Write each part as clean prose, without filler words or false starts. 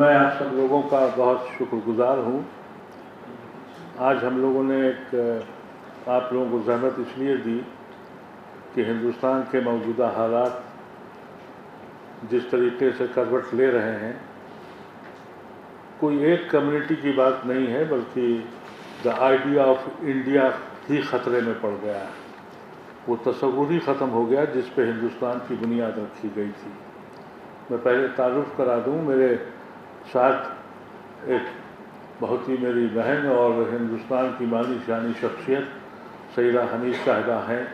मैं आप सब लोगों का बहुत शुक्रगुजार हूँ। आज हम लोगों ने आप लोगों को ज़हमत इसलिए दी कि हिंदुस्तान के मौजूदा हालात जिस तरीके से करवट ले रहे हैं, कोई एक कम्युनिटी की बात नहीं है, बल्कि द आइडिया ऑफ इंडिया ही ख़तरे में पड़ गया है। वो तसव्वुर ही ख़त्म हो गया जिस पे हिंदुस्तान की बुनियाद रखी गई थी। मैं पहले तारुफ करा दूँ, मेरे साथ एक बहुत ही मेरी बहन और हिंदुस्तान की मानी शानी शख्सियत सईदा हमीद साहिबा हैं,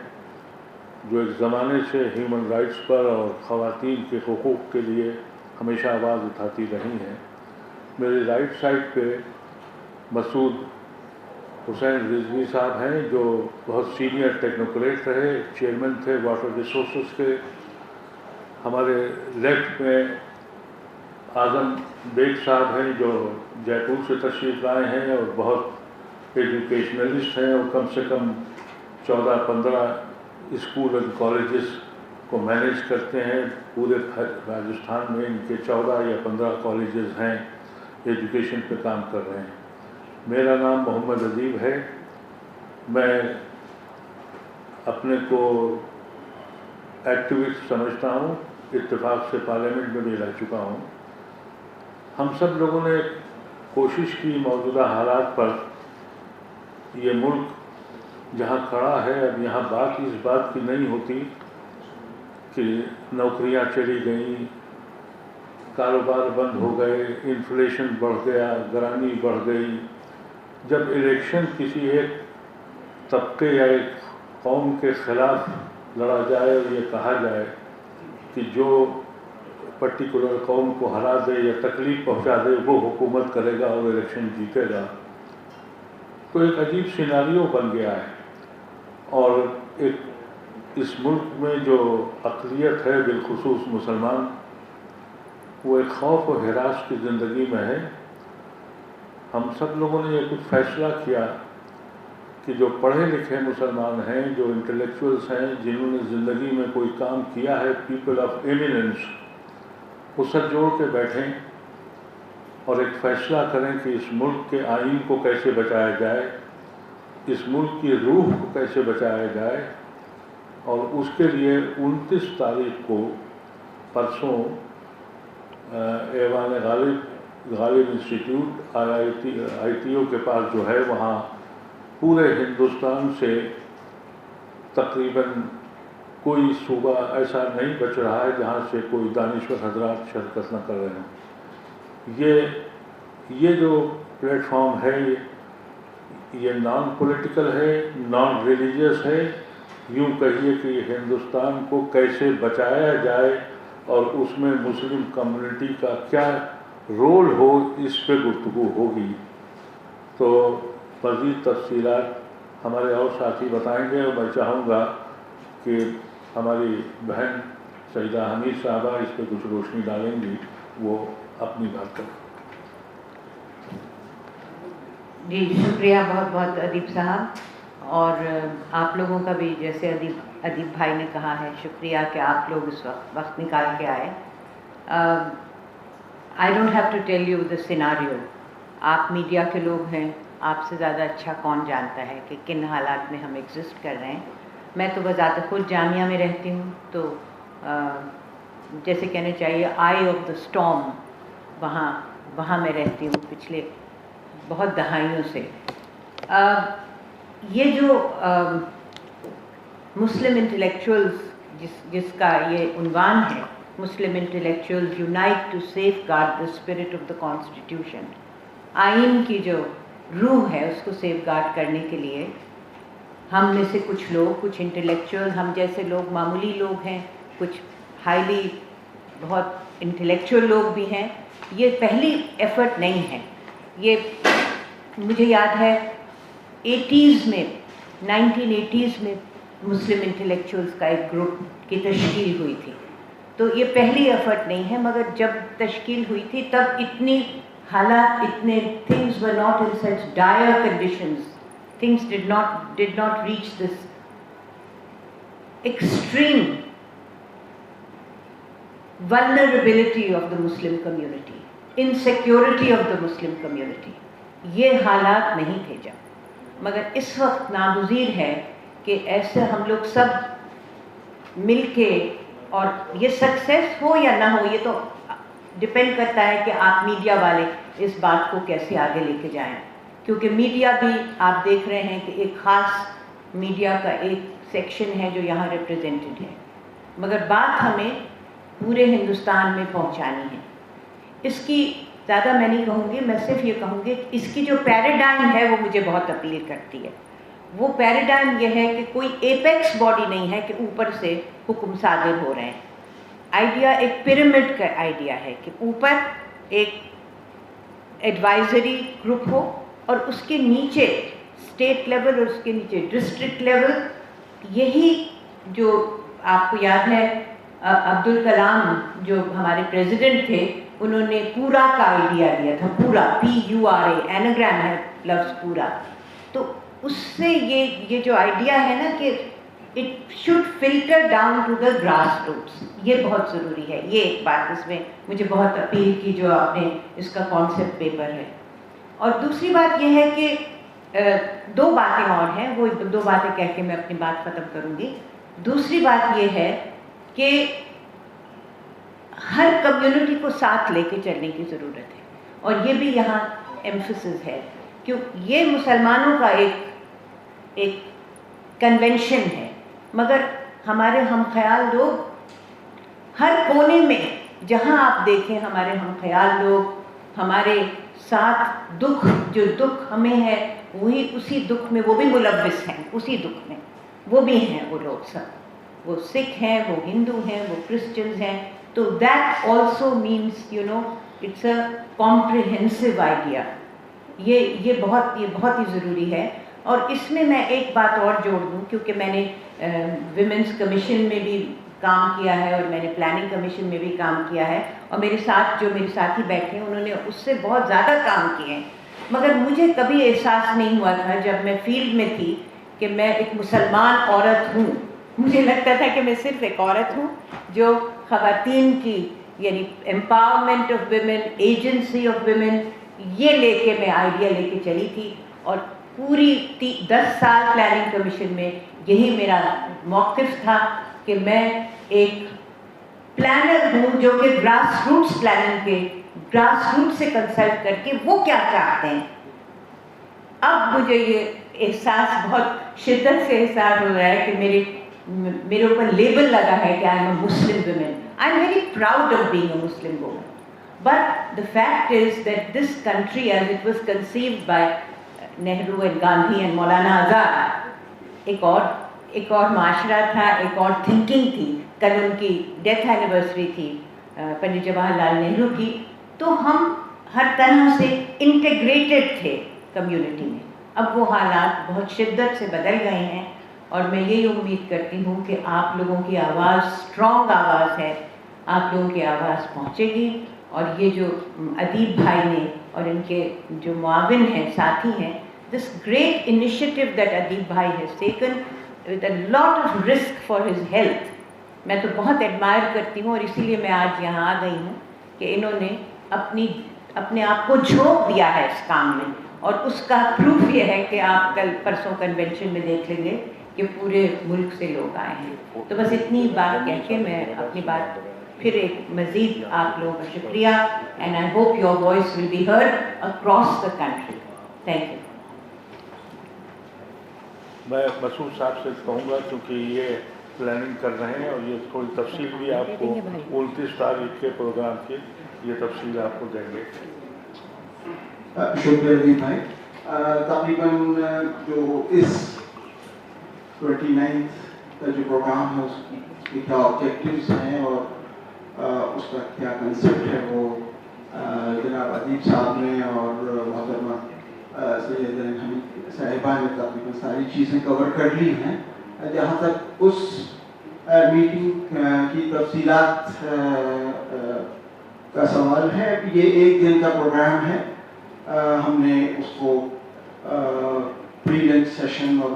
जो एक ज़माने से ह्यूमन राइट्स पर और ख़वातीन के हुकूक़ के लिए हमेशा आवाज़ उठाती रही हैं। मेरी राइट साइड पे मसूद हुसैन रिजवी साहब हैं, जो बहुत सीनियर टेक्नोक्रेट रहे, चेयरमैन थे वाटर रिसोर्सेज के। हमारे लेफ्ट में आज़म बेग साहब हैं, जो जयपुर से तशरीफ़ लाए हैं और बहुत एजुकेशनलिस्ट हैं और कम से कम 14-15 स्कूल और कॉलेजेस को मैनेज करते हैं। पूरे राजस्थान में इनके 14 या 15 कॉलेजेस हैं, एजुकेशन पे काम कर रहे हैं। मेरा नाम मोहम्मद अदीब है। मैं अपने को एक्टिविस्ट समझता हूँ, इत्तेफाक से पार्लियामेंट में भी रह चुका हूँ। हम सब लोगों ने कोशिश की मौजूदा हालात पर, ये मुल्क जहाँ खड़ा है, अब यहाँ बात इस बात की नहीं होती कि नौकरियाँ चली गईं, कारोबार बंद हो गए, इन्फ्लेशन बढ़ गया, गरानी बढ़ गई। जब इलेक्शन किसी एक तबके या एक कौम के ख़िलाफ़ लड़ा जाए और ये कहा जाए कि जो पर्टिकुलर कौम को हरा दे या तकलीफ़ पहुंचा दे वो हुकूमत करेगा और इलेक्शन जीतेगा, तो एक अजीब सिनारियो बन गया है। और एक इस मुल्क में जो अक़लियत है, बिलखुसूस मुसलमान, वो एक खौफ और हिरास की ज़िंदगी में है। हम सब लोगों ने ये कुछ फ़ैसला किया कि जो पढ़े लिखे मुसलमान हैं, जो इंटेलेक्चुअल्स हैं, जिन्होंने ज़िंदगी में कोई काम किया है, पीपल ऑफ एमिनेंस, वो सब जोड़ के बैठें और एक फ़ैसला करें कि इस मुल्क के आइन को कैसे बचाया जाए, इस मुल्क की रूह को कैसे बचाया जाए। और उसके लिए 29 तारीख को परसों ऐवान गालिब इंस्टीट्यूट ITO के पास जो है, वहाँ पूरे हिंदुस्तान से तकरीबन कोई सूबा ऐसा नहीं बच रहा है जहाँ से कोई दानिश्वर हजरात शिरकत न कर रहे हैं। ये जो प्लेटफॉर्म है, ये नॉन पॉलिटिकल है, नॉन रिलीजियस है। यूँ कहिए कि हिंदुस्तान को कैसे बचाया जाए और उसमें मुस्लिम कम्युनिटी का क्या रोल हो, इस पे गुफ्तगू होगी। तो मज़ीद तफ़सीलात हमारे और साथी बताएंगे और मैं चाहूँगा कि हमारी बहन सईदा हमीद साहबा इस पर कुछ रोशनी डालेंगी, वो अपनी बात करें। जी शुक्रिया बहुत बहुत अदीब साहब, और आप लोगों का भी, जैसे अदीब भाई ने कहा है, शुक्रिया कि आप लोग इस वक्त निकाल के आए। I don't have to tell you the scenario. आप मीडिया के लोग हैं, आपसे ज़्यादा अच्छा कौन जानता है कि किन हालात में हम एग्जिस्ट कर रहे हैं। मैं तो बज़ात खुद जामिया में रहती हूँ, तो जैसे कहने चाहिए आई ऑफ द स्टॉर्म, वहाँ मैं रहती हूँ पिछले बहुत दहाइयों से। ये जो मुस्लिम इंटेलेक्चुअल्स जिसका ये उन्वान है, Muslim intellectuals unite to safeguard the spirit of the constitution, आइन की जो रूह है उसको सेफगार्ड करने के लिए हम में से कुछ लोग, कुछ इंटेलेक्चुअल, हम जैसे लोग मामूली लोग हैं, कुछ हाईली बहुत इंटेलेक्चुअल लोग भी हैं। ये पहली एफर्ट नहीं है। ये मुझे याद है 1980s में मुस्लिम इंटेलेक्चुअल्स का एक ग्रुप की तश्कील हुई थी, तो ये पहली एफर्ट नहीं है। मगर जब तश्कील हुई थी तब इतनी हालात, इतने things were not in such dire conditions, things did not reach this extreme vulnerability of the Muslim community. insecurity of the Muslim community. یہ حالات نہیں تھے جب، مگر اس وقت ناگزیر ہے کہ ایسے ہم لوگ سب مل کے، اور یہ سکسیس ہو یا نہ ہو یہ تو ڈپینڈ کرتا ہے کہ آپ میڈیا والے اس بات کو کیسے آگے لے کے جائیں، کیونکہ میڈیا بھی آپ دیکھ رہے ہیں کہ ایک خاص میڈیا کا ایک سیکشن ہے جو یہاں ریپرزینٹڈ ہے، مگر بات ہمیں پورے ہندوستان میں پہنچانی ہے. اس کی زیادہ میں نہیں کہوں گی، میں صرف یہ کہوں گی کہ اس کی جو پیراڈائم ہے وہ مجھے بہت اپیل کرتی ہے. وہ پیراڈائم یہ ہے کہ کوئی ایپیکس باڈی نہیں ہے کہ اوپر سے حکم صادر ہو رہے ہیں. آئیڈیا ایک پیرامڈ کا آئیڈیا ہے کہ اوپر ایک ایڈوائزری گروپ ہو اور اس کے نیچے اسٹیٹ لیول اور اس کے نیچے ڈسٹرکٹ لیول. یہی جو آپ کو یاد ہے عبدالکلام جو ہمارے پریزیڈنٹ تھے، انہوں نے پورا کا آئیڈیا دیا تھا، پورا PURA ایناگرام ہے لفظ پورا. تو اس سے یہ جو آئیڈیا ہے نا کہ it should filter down to the grass roots, یہ بہت ضروری ہے. یہ ایک بات اس میں مجھے بہت اپیل کی جو آپ نے اس کا کانسیپٹ پیپر ہے. اور دوسری بات یہ ہے کہ دو باتیں اور ہیں، وہ دو باتیں کہہ کے میں اپنی بات ختم کروں گی. دوسری بات یہ ہے کہ ہر کمیونٹی کو ساتھ لے کے چلنے کی ضرورت ہے، اور یہ بھی یہاں ایمفسس ہے کہ یہ مسلمانوں کا ایک کنونشن ہے، مگر ہمارے ہم خیال لوگ ہر کونے میں جہاں آپ دیکھیں ہمارے ہم خیال لوگ ہمارے ساتھ جو دکھ ہمیں ہے وہی اسی دکھ میں وہ بھی ملوث ہیں، اسی دکھ میں وہ بھی ہیں. وہ لوگ سب، وہ سکھ ہیں، وہ ہندو ہیں، وہ کرسچنز ہیں. تو that also means it's a comprehensive idea. یہ بہت ہی ضروری ہے. اور اس میں میں ایک بات اور جوڑ دوں، کیونکہ میں نے ویمنس کمیشن میں بھی کام کیا ہے اور میں نے پلاننگ کمیشن میں بھی کام کیا ہے، اور میرے ساتھ جو میرے ساتھی بیٹھے ہیں انہوں نے اس سے بہت زیادہ کام کیے ہیں. مگر مجھے کبھی احساس نہیں ہوا تھا جب میں فیلڈ میں تھی کہ میں ایک مسلمان عورت ہوں. مجھے لگتا تھا کہ میں صرف ایک عورت ہوں جو خواتین کی یعنی empowerment of women, agency of women, یہ لے کے میں آئیڈیا لے کے چلی تھی. اور پوری 10 سال پلاننگ کمیشن میں یہی میرا موقف تھا کہ میں ایک پلانر ہوں جو کہ گراس روٹس پلاننگ کے گراس روٹ سے کنسلٹ کر کے وہ کیا چاہتے ہیں. اب مجھے یہ احساس بہت شدت سے احساس ہو رہا ہے کہ میرے اوپر لیبل لگا ہے کہ I am a Muslim women. I am very proud of being a Muslim woman. But the fact is that this country as it was conceived by Nehru and Gandhi and Maulana Azad, ایک اور معاشرہ تھا، ایک اور تھنکنگ تھی. کل ان کی ڈیتھ اینیورسری تھی پنڈت جواہر لال نہرو کی. تو ہم ہر طرح سے انٹیگریٹڈ تھے کمیونٹی میں. اب وہ حالات بہت شدت سے بدل گئے ہیں، اور میں یہی امید کرتی ہوں کہ آپ لوگوں کی آواز اسٹرانگ آواز ہے، آپ لوگوں کی آواز پہنچے گی. اور یہ جو ادیب بھائی نے اور ان کے جو معاون ہیں، ساتھی ہیں، دس گریٹ انیشیٹو دیٹ ادیب بھائی has taken with a lot of risk for his health, میں تو بہت ایڈمائر کرتی ہوں. اور اسی لیے میں آج یہاں آ گئی ہوں کہ انہوں نے اپنے آپ کو جھونک دیا ہے اس کام میں. اور اس کا پروف یہ ہے کہ آپ کل پرسوں کنونشن میں دیکھ لیں گے کہ پورے ملک سے لوگ آئے ہیں. تو بس اتنی بات کہہ کے میں اپنی بات پھر ایک مزید آپ لوگوں کا شکریہ. And I hope your voice will be heard across the country. Thank you. میں مسعود صاحب سے کہوں گا کیونکہ یہ پلاننگ کر رہے ہیں اور یہ تھوڑی تفصیل بھی آپ کو 29 تاریخ کے پروگرام کی یہ تفصیل آپ کو دیں گے. شکریہ جی بھائی. تقریباً جو اس 29 کا جو پروگرام ہے اس کے کیا آبجیکٹیوز ہیں اور اس کا کیا کنسیپٹ ہے وہ جناب ادیب صاحب نے اور محترمہ سید حمید صاحبہ نے تقریباً ساری چیزیں کور کر لی ہیں. جہاں تک اس میٹنگ کی تفصیلات کا سوال ہے، یہ ایک دن کا پروگرام ہے. ہم نے اس کو پری لنچ سیشن اور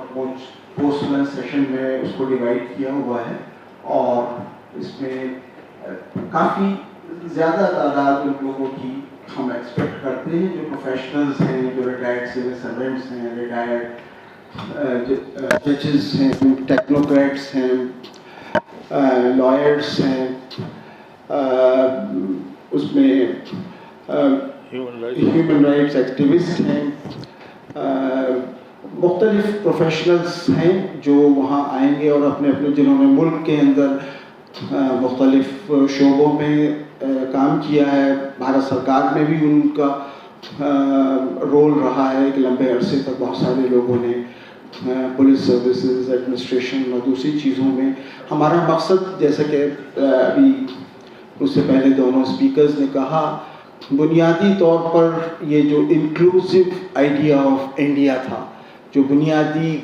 پوسٹ لنچ سیشن میں اس کو ڈیوائڈ کیا ہوا ہے، اور اس میں کافی زیادہ تعداد لوگوں کی ہم ایکسپیکٹ کرتے ہیں جو پروفیشنلز ہیں, جو ریٹائرڈ سول سروینٹس ہیں, ریٹائرڈ ججز ہیں, ٹیکنوکریٹس ہیں, لائرس ہیں, اس میں ہیومن رائٹس ایکٹیوسٹ ہیں, مختلف پروفیشنلز ہیں جو وہاں آئیں گے اور اپنے جنہوں نے ملک کے اندر مختلف شعبوں میں کام کیا ہے. بھارت سرکار میں بھی ان کا رول رہا ہے کہ لمبے عرصے تک بہت سارے لوگوں نے پولیس سروسز, ایڈمنسٹریشن اور دوسری چیزوں میں. ہمارا مقصد جیسا کہ ابھی اس سے پہلے دونوں اسپیکرز نے کہا, بنیادی طور پر یہ جو انکلوسیو آئیڈیا آف انڈیا تھا, جو بنیادی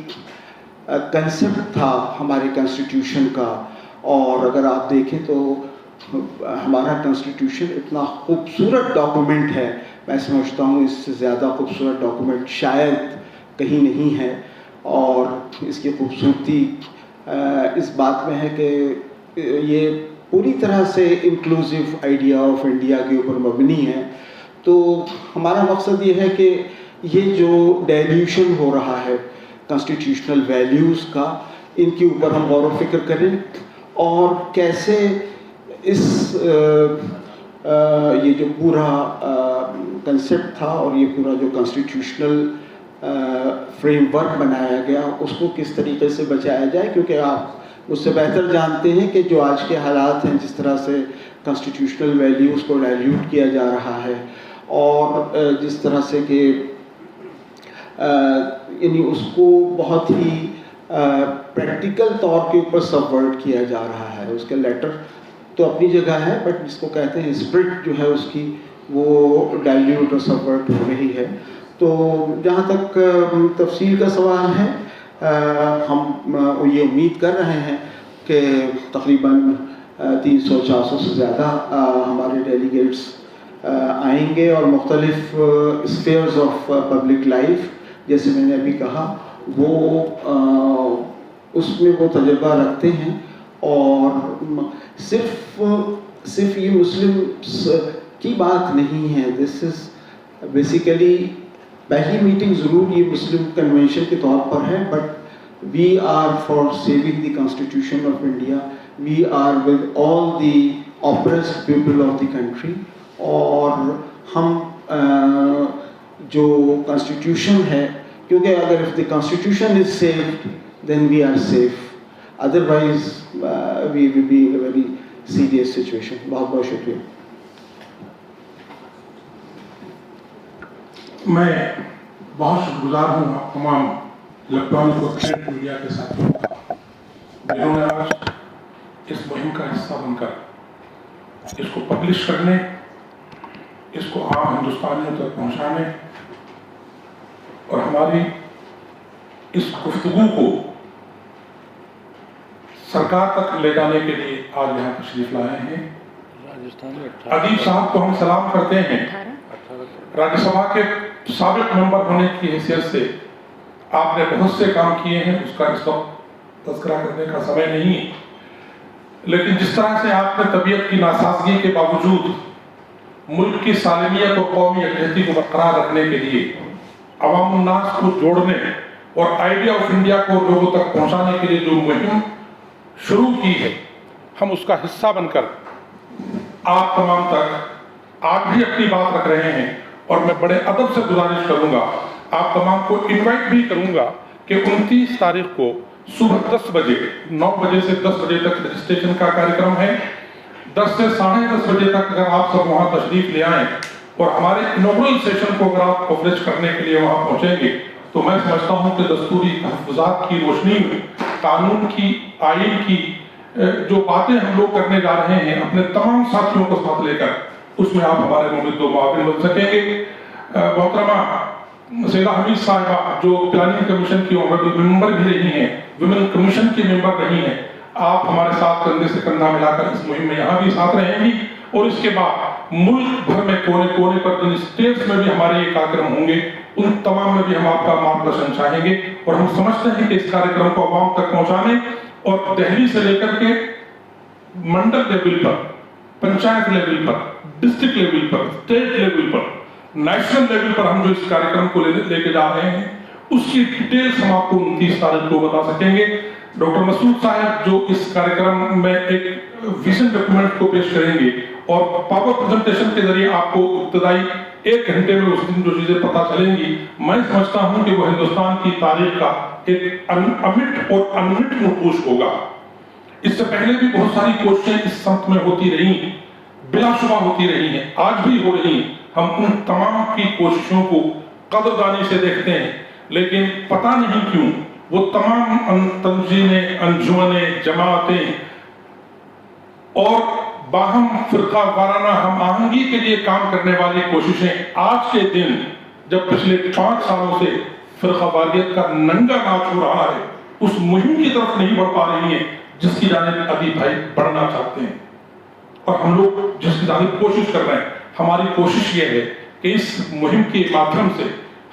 کنسیپٹ تھا ہمارے کنسٹیٹیوشن کا, اور اگر آپ دیکھیں تو ہمارا کنسٹیٹیوشن اتنا خوبصورت ڈاکومنٹ ہے, میں سمجھتا ہوں اس سے زیادہ خوبصورت ڈاکومنٹ شاید کہیں نہیں ہے. اور اس کی خوبصورتی اس بات میں ہے کہ یہ پوری طرح سے انکلوسیو آئیڈیا آف انڈیا کے اوپر مبنی ہے. تو ہمارا مقصد یہ ہے کہ یہ جو ڈائلیوشن ہو رہا ہے کانسٹیٹیوشنل ویلیوز کا, ان کے اوپر ہم غور و فکر کریں, اور کیسے اس یہ جو پورا کنسیپٹ تھا اور یہ پورا جو کانسٹیٹیوشنل فریم ورک بنایا گیا اس کو کس طریقے سے بچایا جائے, کیونکہ آپ اس سے بہتر جانتے ہیں کہ جو آج کے حالات ہیں, جس طرح سے کانسٹیٹیوشنل ویلیوز کو ڈائلیوٹ کیا جا رہا ہے, اور جس طرح سے کہ یعنی اس کو بہت ہی پریکٹیکل طور کے اوپر سبورٹ کیا جا رہا ہے. اس کا لیٹر تو اپنی جگہ ہے, بٹ جس کو کہتے ہیں اسپرٹ جو ہے اس کی, وہ ڈائلیوٹ اور سبورٹ ہو رہی ہے. تو جہاں تک تفصیل کا سوال ہے, ہم یہ امید کر رہے ہیں کہ تقریباً 300-400 سے زیادہ ہمارے ڈیلیگیٹس آئیں گے, اور مختلف اسفیئرز آف پبلک لائف, جیسے میں نے ابھی کہا, وہ اس میں وہ تجربہ رکھتے ہیں. اور صرف یہ مسلم کی بات نہیں ہے, دس از بیسیکلی پہلی میٹنگ ضرور یہ مسلم کنونشن کے طور پر ہے, but we are for saving the constitution of India, we are with all the oppressed people of the country. اور ہم جو کانسٹیٹیوشن ہے, کیونکہ اگر if the constitution is saved then we are safe, otherwise we will be in a very serious situation. بہت بہت شکریہ. میں بہت شکر گزار ہوں آپ تمام الیکٹرانک اور پرنٹ میڈیا کے ساتھیوں کا, جنہوں نے آج اس مہم کا حصہ بن کر اس کو پبلش کرنے, اس کو عام ہندوستانیوں تک پہنچانے اور ہماری اس گفتگو کو سرکار تک لے جانے کے لیے آج یہاں تشریف لائے ہیں. ادیب صاحب کو ہم سلام کرتے ہیں. راجیہ سبھا کے سابق ممبر ہونے کی حیثیت سے آپ نے بہت سے کام کیے ہیں, اس کا اس وقت تذکرہ کرنے کا سمے نہیں, لیکن جس طرح سے آپ نے طبیعت کی ناسازگی کے باوجود ملک کی سالمیت اور قومی یکجہتی کو برقرار رکھنے کے لیے عوام الناس کو جوڑنے اور آئیڈیا آف انڈیا کو لوگوں تک پہنچانے کے لیے جو مہم شروع کی ہے, ہم اس کا حصہ بن کر آپ تمام تک آج بھی اپنی بات رکھ رہے ہیں. اور میں بڑے ادب سے گزارش کروں گا, آپ تمام کو انوائٹ بھی کروں گا کہ 29 تاریخ کو صبح 10 بجے 9 بجے سے 10 بجے تک رجسٹریشن کا کارکرم ہے. 10 سے 10:30 بجے تک اگر آپ سب وہاں تشریف لے آئیں اور ہمارے انوگرل سیشن کو اگر آپ کوریج کرنے کے لیے وہاں پہنچیں گے, تو میں سمجھتا ہوں کہ دستوری تحفظات کی روشنی میں قانون کی, آئین کی جو باتیں ہم لوگ کرنے جا رہے ہیں اپنے تمام ساتھیوں کو ساتھ لے کر, اس میں آپ ہمارے ممد و معاون بن سکیں گے. محترمہ سیدہ حمید صاحبہ جو پلاننگ کمیشن کی ممبر بھی رہی ہیں, ویمن کمیشن کی ممبر رہی ہیں, آپ ہمارے ساتھ کندھے سے کندھا ملا کر اس مہم میں یہاں بھی ساتھ رہیں گی. اور اس کے بعد ملک بھر میں کونے کونے پر جن اسٹیٹس میں بھی ہمارے یہ کارکرم ہوں گے, ان تمام میں بھی ہم آپ کا مارگدرشن چاہیں گے. اور ہم سمجھتے ہیں کہ اس کارکرم کو عوام تک پہنچانے اور دہلی سے لے کر کے منڈل لیول پر पंचायत लेवल पर, डिस्ट्रिक्ट लेवल पर, स्टेट लेवल पर, नेशनल लेवल पर हम जो इस कार्यक्रम को लेके जा रहे हैं उसकी डिटेल्स हम आपको 29 तारीख को बता सकेंगे। डॉक्टर मसूद साहब जो इस कार्यक्रम में एक विजन डॉक्यूमेंट को पेश करेंगे और पावर प्रेजेंटेशन के जरिए आपको इब्तदाई 1 घंटे में उस दिन जो चीजें पता चलेंगी, मैं समझता हूं कि वो हिंदुस्तान की तारीख का एक अमिट और अनमिट नोटबुक होगा। इससे पहले भी बहुत सारी कोशिशें इस संत में होती रही, बिलाशुबा होती रही हैं, आज भी हो रही हैं। हम उन तमाम की कोशिशों को कदरदानी से देखते हैं, लेकिन पता नहीं क्यों वो तमाम तंजीमें, अंजुमनें, जमातें और बाहम फिरका वाराना हम आहंगी के लिए काम करने वाली कोशिशें आज के दिन, जब पिछले 5 सालों से फिरका वारियत का नंगा नाच हो रहा है, उस मुहिम की तरफ नहीं बढ़ पा रही है जिसकी जानिब अभी भाई बढ़ना चाहते हैं और हम लोग जिसकी जानिब कोशिश कर रहे हैं। हमारी कोशिश ये है कि इस मुहिम के माध्यम से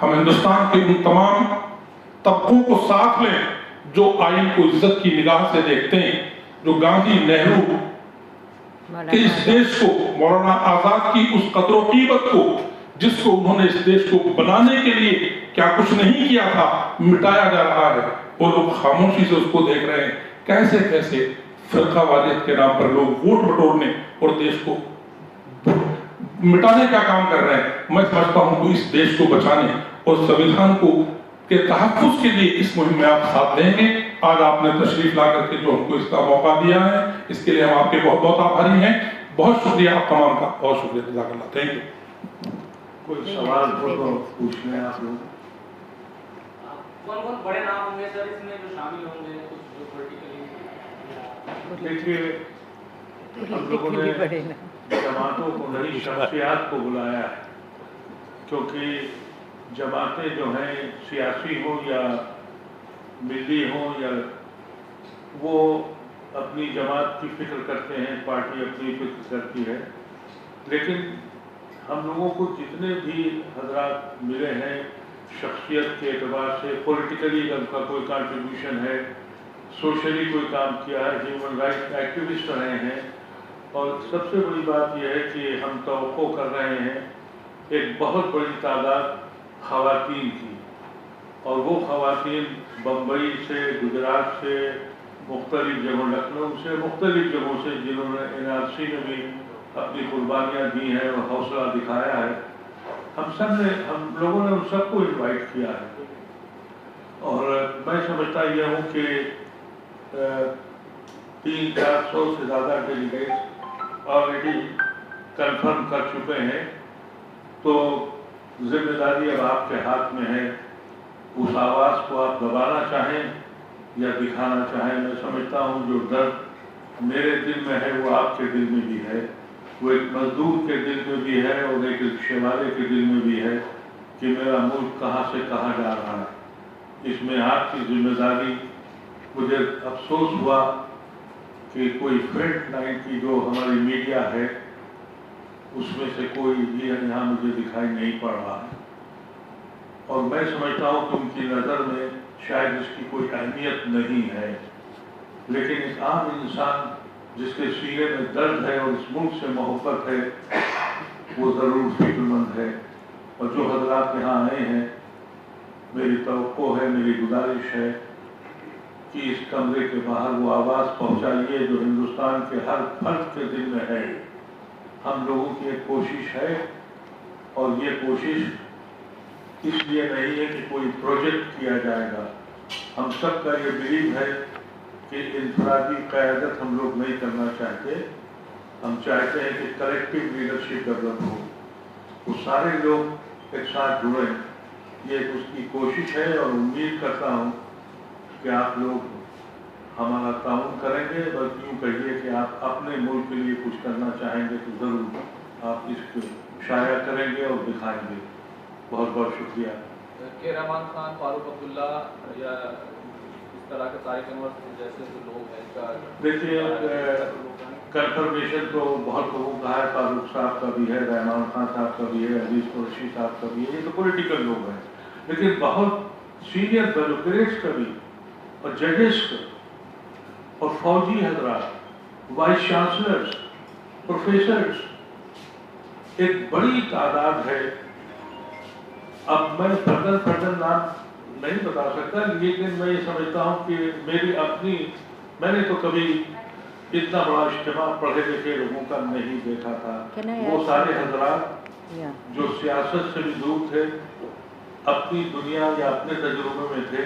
हम हिंदुस्तान के उन तमाम तबकों को साथ लें जो आइन को इज्जत की निगाह से देखते हैं, जो गांधी, नेहरू के इस देश को, मौलाना आजाद की उस कदर कीमत को, जिसको उन्होंने इस देश को बनाने के लिए क्या कुछ नहीं किया था, मिटाया जा रहा है। वो लोग खामोशी से उसको देख रहे हैं। कैसे कैसे फिरका वारियत के नाम पर लोग वोट बटोरने और देश को मिटाने का काम कर रहे हैं। मैं समझता हूं कि इस देश को बचाने और संविधान को के तहफ्फुज़ के लिए इस मुहिम में आप साथ देंगे। आज आपने तशरीफ ला करके जो हमको इसका मौका दिया है, इसके लिए हम आपके बहुत बहुत आभारी हैं। बहुत शुक्रिया आप तमाम का, बहुत शुक्रिया, जज़ाकल्लाह, थैंक यू। कोई सवाल हो तो पूछने आप लोग। कौन-कौन बड़े नाम होंगे सर इसमें जो शामिल होंगे, कुछ जो पॉलिटिकली? देखिए, हम लोगों ने जमातों को नहीं, शख्सियात को बुलाया है, क्योंकि जमातें जो हैं सियासी हो या मिली हो, या वो अपनी जमात की फिक्र करते हैं, पार्टी अपनी फिक्र करती है। लेकिन हम लोगों को जितने भी हजरात मिले हैं शख्सियत के एतबार से, पॉलिटिकली उनका कोई कंट्रीब्यूशन है, सोशली कोई काम किया है, ह्यूमन राइट एक्टिविस्ट रहे हैं, और सबसे बड़ी बात यह है कि हम तवक्को कर रहे हैं एक बहुत बड़ी तादाद ख़वातीन की, और वो ख़वातीन बम्बई से, गुजरात से, मुख्तलिफ जगहों, लखनऊ से, मुख्तलिफ जगहों से, जिन्होंने NRC में भी अपनी कुर्बानियाँ दी हैं और हौसला दिखाया है, हम लोगों ने उन सबको इनवाइट किया है। और मैं समझता यह हूँ कि 300-400 से ज़्यादा डेलीगेट्स ऑलरेडी कंफर्म कर चुके हैं, तो जिम्मेदारी अब आपके हाथ में है। उस आवाज़ को आप दबाना चाहें या दिखाना चाहें। मैं समझता हूँ जो दर्द मेरे दिल में है वो आपके दिल में भी है, वो एक मजदूर के दिल में भी है और एक रिक्शे वाले के दिल में भी है कि मेरा मुल्क कहाँ से कहाँ जा रहा है। इसमें आपकी जिम्मेदारी। मुझे अफसोस हुआ कि कोई फ्रंट लाइन की जो हमारी मीडिया है उसमें से कोई भी यहाँ मुझे दिखाई नहीं पड़ रहा है, और मैं समझता हूँ कि उनकी नज़र में शायद इसकी कोई अहमियत नहीं है। लेकिन एक आम इंसान जिसके सीने में दर्द है और इस मुल्क से मोहब्बत है, वो ज़रूर फिक्रमंद है। और जो हजरात यहाँ आए हैं, मेरी तवक्को है, मेरी गुजारिश है कि इस कमरे के बाहर वो आवाज़ पहुँचाइए जो हिंदुस्तान के हर फर्द के दिल में है। हम लोगों की एक कोशिश है, और ये कोशिश इसलिए नहीं है कि कोई प्रोजेक्ट किया जाएगा। हम सब का ये बिलीव है कि इंफरादी क़यादत हम लोग नहीं करना चाहते। हम चाहते हैं कि कलेक्टिव लीडरशिप डेवलप हो, वो सारे लोग एक साथ जुड़ें। ये उसकी कोशिश है, और उम्मीद करता हूँ कि आप लोग हमारा ताउन करेंगे। बल्कि यूँ कहिए कि आप अपने मुल्क के लिए कुछ करना चाहेंगे तो ज़रूर आप इसको शाया करेंगे और दिखाएंगे। बहुत बहुत शुक्रिया। के रहमान खान, फारूक अब्दुल्ला या इस तरह के तारिक अनवर जैसे जो लोग हैं, इसका देखिए कंफर्मेशन तो बहुत लोगों का है। फारूक साहब का भी है, रहमान खान साहब का भी है, अजीज कुरैशी साहब का भी है। ये तो पॉलिटिकल लोग हैं, लेकिन बहुत सीनियर ब्यूरोक्रेट्स का भी, और जजेस का, और फौजी हजरात, वाइस चांसलर्स, प्रोफेसर्स एक बड़ी तादाद है। अब मैं फर्दर नाम नहीं बता सकता, लेकिन मैं ये समझता हूँ कि मैंने तो कभी इतना बड़ा इज्तिमा पढ़े लिखे लोगों का नहीं देखा था। वो सारे हजरात जो सियासत से भी दूर थे, अपनी दुनिया या अपने तजुर्बे में थे,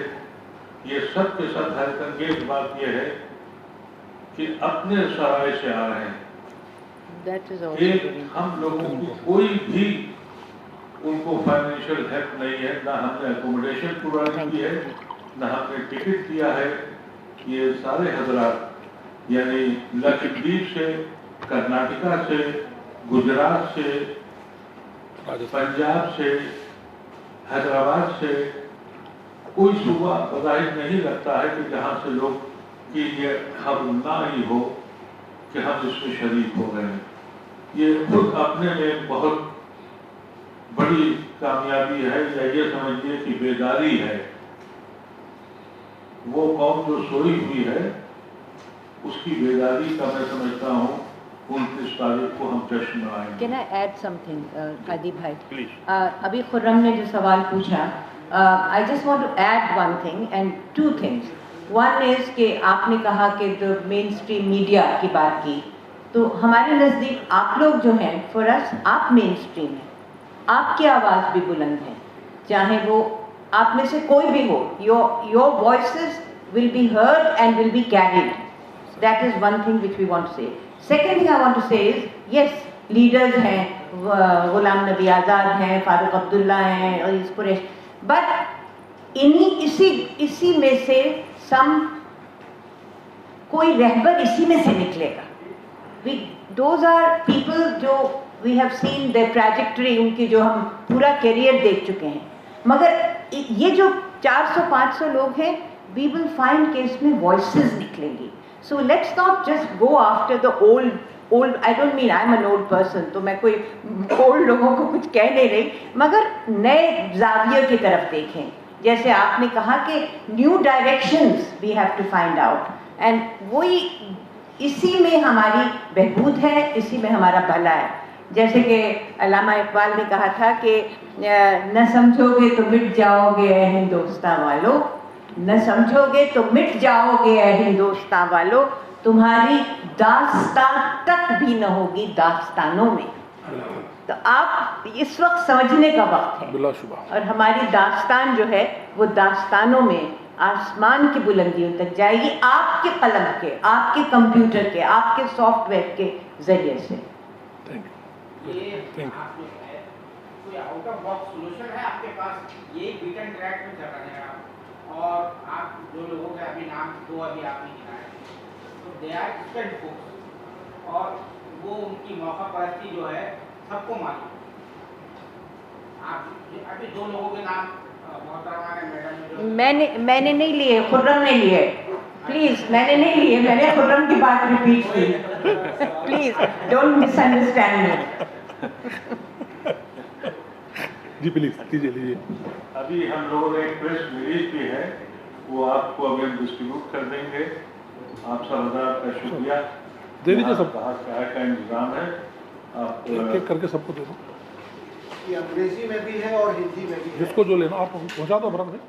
ये सब के सब हैरतअंगेज बात ये है कि अपने सराय से आ रहे हैं। एक हम लोगों की कोई भी उनको फाइनेंशियल हेल्प नहीं है, ना हमने एकोमोडेशन प्रोवाइड की है, ना हमने टिकट दिया है। ये सारे हजरात यानी लक्षद्वीप से, कर्नाटका से, गुजरात से, पंजाब से, हैदराबाद से, कोई सूबा बज़ाहिर नहीं लगता है कि जहाँ से लोग कि ये हम ना ही हो कि हम इसमें शरीक हो गए। ये खुद अपने में बहुत बड़ी कामयाबी है, या ये समझिए कि बेदारी है। वो कौम जो सोई हुई है उसकी बेदारी का मैं समझता हूँ 29 तारीख को हम जश्न मनाएंगे। Can I add something, Adib भाई? Please. अभी खुर्रम ने जो सवाल पूछा, I just want to add one thing and two things. One is कि आपने कहा कि the mainstream media की बात की, तो हमारे नज़दीक आप लोग जो हैं, for us आप mainstream हैं, आपकी आवाज़ भी बुलंद है, चाहे वो आप में से कोई भी हो, your voices will be heard and will be carried. That is one thing which we want to say. Second thing I want to say is, yes, leaders हैं, गुलाम नबी आज़ाद हैं, फारूक अब्दुल्ला हैं और इस कुरैश, but इसी में से कोई रहबर इसी में से निकलेगा। Those are people जो we have seen their trajectory, उनकी जो हम पूरा कैरियर देख चुके हैं। मगर ये जो 400-500 लोग हैं, we will find कि इसमें voices निकलेंगी। So let's not just go after the old. I don't mean I'm an old person, तो मैं कोई old लोगों को कुछ कह नहीं रही, मगर नए ज़ाविये की तरफ देखें। जैसे आपने कहा कि new directions we have to find out, and वही इसी में हमारी बहबूद है, इसी में हमारा भला है। जैसे कि अल्लामा इकबाल ने कहा था कि न समझोगे तो मिट जाओगे ऐ हिंदुस्तान वालों, न समझोगे तो मिट जाओगे ऐ हिंदुस्तान वालों, तुम्हारी दास्तान तक भी न होगी दास्तानों में। तो आप इस वक्त समझने का वक्त है, और हमारी दास्तान जो है वो दास्तानों में आसमान की बुलंदियों तक जाएगी, आपके कलम के, आपके कंप्यूटर के, आपके सॉफ्टवेयर के जरिए से। ये कोई आउट ऑफ बॉक्स सॉल्यूशन है आपके पास? ये बीटन ट्रैक में चल रहे हैं आप, और आप जो लोगों के अभी नाम दो अभी आपने गिनाए, तो दे आर स्पेंड फोक्स, और वो उनकी मौका परस्ती जो है सबको मालूम। आप अभी दो लोगों के नाम मोहतरमा ने मैडम मैंने नहीं लिए, खुर्रम ने लिए। प्लीज, मैंने नहीं लिए, मैंने खुर्रम की बात रिपीट की। Please don't misunderstand me. जी प्लीज लीजिए। अभी हम लोगों ने एक प्रेस रिलीज भी है, वो आपको अभी हम डिस्ट्रीब्यूट कर देंगे। आप सब हज़रात का शुक्रिया। दे दीजिए सब, कहाँ क्या का इंतजाम है, आप एक करके सबको दे दो। ये अंग्रेजी में भी है और हिंदी में भी है। जिसको जो लेना आप पहुँचा दो फरक है।